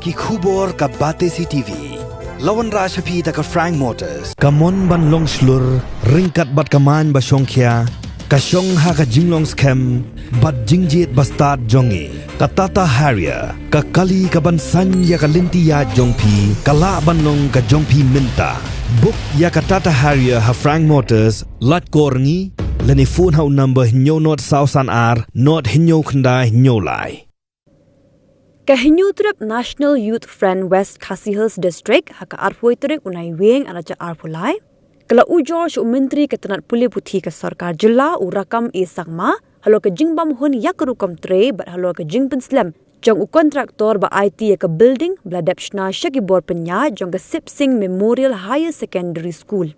ki khubor ka Batesi TV. Lawan Rashapi ka Frank Motors. Kamon ban long slur, ringkat bat kaman ba Shongkhia. Kasyong ha ka jinglong scam, bat jingjit bastard jongi. Katata Harrier, ka kali ka bansan ya ka lintiya jongpi, kala banlong ka jongpi minta. Book ya ka Tata Harrier ha Frank Motors, lat korngi, leni phone hau number hinyo not sausan ar, not hinyo kanda hinyo lai. Kahinyo trip National Youth Front West Khasi Hills District haka arpoi trip unai weng anaja arpulai. Kala George Menteri Ketenat Puli Putih ke Sarkar Jilla urakam isangma halo ke jingbam hun yakrukam tre bat halo ke jing penslam jong u kontraktor ba IT ke building bladapshna shagibor penya jong ke Sipsing Memorial Higher Secondary School.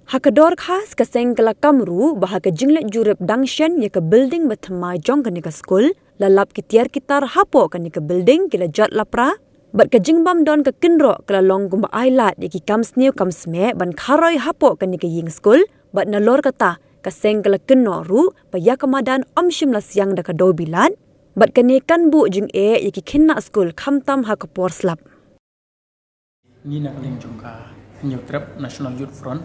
Hakador khas ke seng kala kamru bah ke jinglet jurep dangshan ya ke building bathamai jong ke nika school lalap kitiar kitar hapo ke nika building kila jat lapra bat ke jingbam don ke kinro kala long gumba ailat yaki kamsniu kamsme ban kharoi hapo ke nika ying school bat nalor kata ke seng kala kinno ru ba yakamadan omshim la siang da ka do bilan bat ke nekan bu jing yaki khinna school khamtam ha ka por slap ni nak ling jongka new trip National Youth Front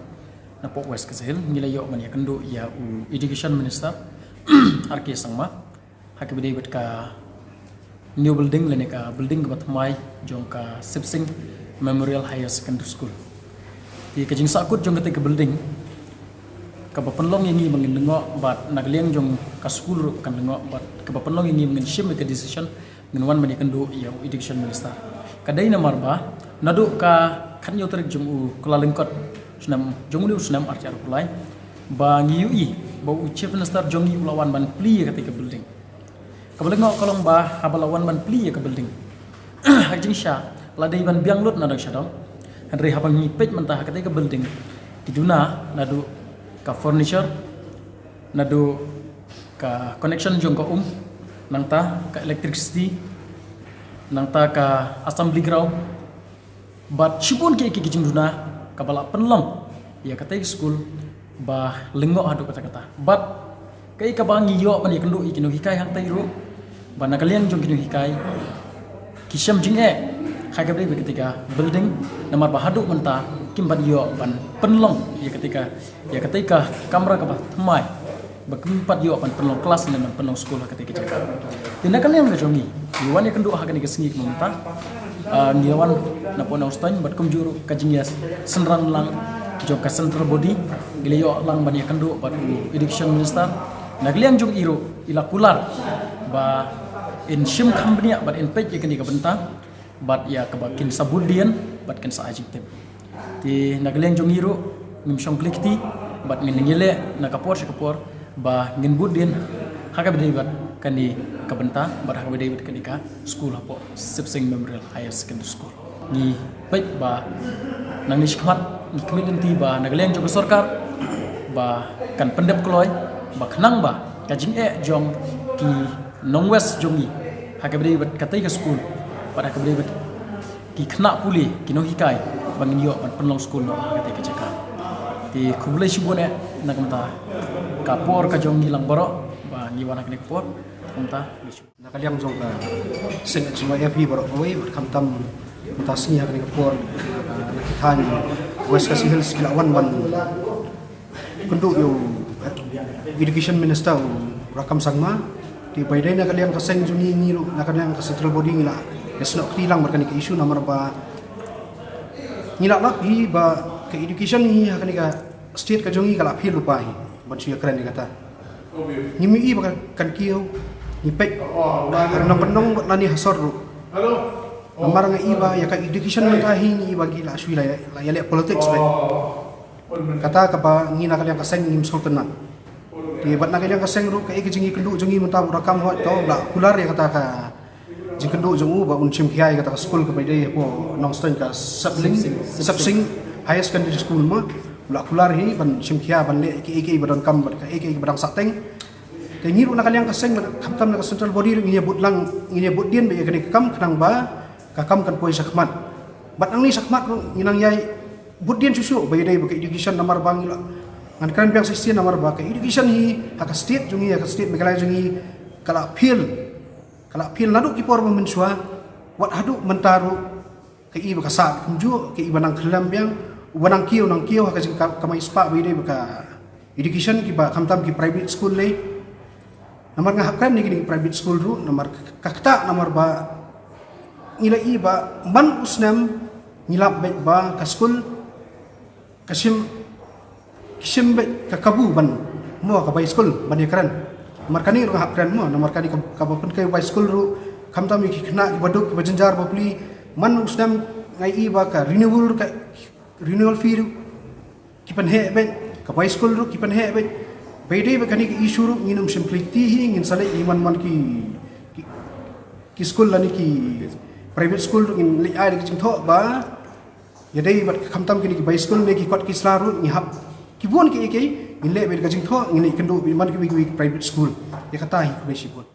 na po West Khasi Hills ngila yo man yakando ya u education minister arki sangma hakibide bet ka new building lene ka building batmai jong ka Sipsing Memorial Higher Secondary School di ka jing sakut jong ka building ka bapenlong yangi mangin lengo bat nagliang jong ka school ru kan lengo bat ka bapenlong yangi mangin shim ka decision ngin wan man yakando ya education minister kadai na marba nadu ka khanyo tarik jong u kula lengkot senam jong senam archar pulai ba ngiui ba chief minister jongi ulawan ban pli ketika building kabeling kolong ba habalawan ban pli ke building hajing sha ladai ban biang lut nadang shadong henry habang ngipet mentah ketika building diduna nadu ka furniture nadu ka connection jong ka nangta ka electricity nangta ka assembly ground bat shibun ke kijing duna kabala penlong ya kata school bah lengo adu kata-kata but kai kabangi yo man yakendo ikino hikai hang tairu bana kalian jong kino hikai kisham jinge hagabre ketika building nomor bahadu menta kimban yo ban penlong ya ketika kamera ka thmai bakempat yo ban penlong kelas dan penlong sekolah ketika jaga tindakan yang ngajongi yuan yakendo hagan kesengi menta ngiawan napona ustan bat kumjuru kajingias senran lang joka central body giliyo lang ban yakando bat education minister nagliang jong iro ila kular ba in shim company bat in page yakani ka benta bat ya kabakin sabudian bat kan sa ajik tem ti nagliang jong iro nim shong klikti bat ngingile nakapor sekapor ba ngin budin haka bede bat kani kabenta bat haka bede bat kani ka school hapo Sipsing Memorial Higher Secondary School ni baik ba nang ni shikmat ni community ba nagliang jong sarkar ba kan pendep kloy ba khnang ba kajing jong ki nong west jongi haka bede bat katai ka school ba haka bede bat ki khna puli ki no hikai bangin yo ban penlong school no haka tai ka jaka ti khubulai shibone nakamta kapor ka jongi lang baro ba ngiwana knik por kamta nakaliam jong ka sing chima FP baro away kamtam mutasni ha knik por nakithan West Khasi Hills kilawan ban kundu yo education minister rakam sangma di baidai nakaliam ka seng jungi ngiru nakaliam ka central body ngila yasno kilang markani ka issue namar ba ngila lak hi ba ke education hi ha kani ka state ka jongi kala phir rupai ban suya keren ni kata ngimi i ba kan kiyo ni pek nang penong nani hasor ru namar nga iba ya ka education man ka hi ni iba gila suila ya le politics ba kata ka ba ngina kaliam ka seng ngim sultanat di bat nakaliam ka seng ru ka ikijingi kendu jongi mata rakam ho to la kular ya kata ka jikendo jongu ba unchim khiai kata school ka baidai po nongsten ka Sipsing Higher Secondary School ma la kular hi ban chimkhia ban le ki badon kam bat ka badang sateng ke ngiru nakaliang ka seng kamtam na ka central body ngi nyebut dien be ka kam khnang ba ka kam kan poi sakmat bat ang ni sakmat nginang yai budien susu baidai ba ka education namar bang ngan kan piang sistem namar ba ka education hi ka state jungi ka state mekalai jungi kala phil nadu ki por mensua wat hadu mentaru ke i baka saat kunju ke i banang kelam yang banang kio haka jing kamai spa bide baka education ki ba kamtam ki private school le namar ngahapkan ni private school ru namar kakta namar ba ila i ba man usnam ngilap bet ba ka school kasim be ka kabu ban mo ka bay school ban yakran namar kani ru ngahapkan mo namar kani ka ba pun ka bay school ru kamtam ki kena ki baduk ki bajenjar bapli man usnam ngai i ba ka renewal fee ru ki pan he bet ka bay school ru ki pan he bet Pwede ba kani ki issue ru nginum simplicity hi ngin sale iman man ki school lani ki private school ru ngin li ai ki tho ba ya dei bat khamtam kini ki by school me ki kot ki slaru ngi hap ki bon ki ngin le be ka jing tho ngin kendu man ki private school ya kata hi ku be sibut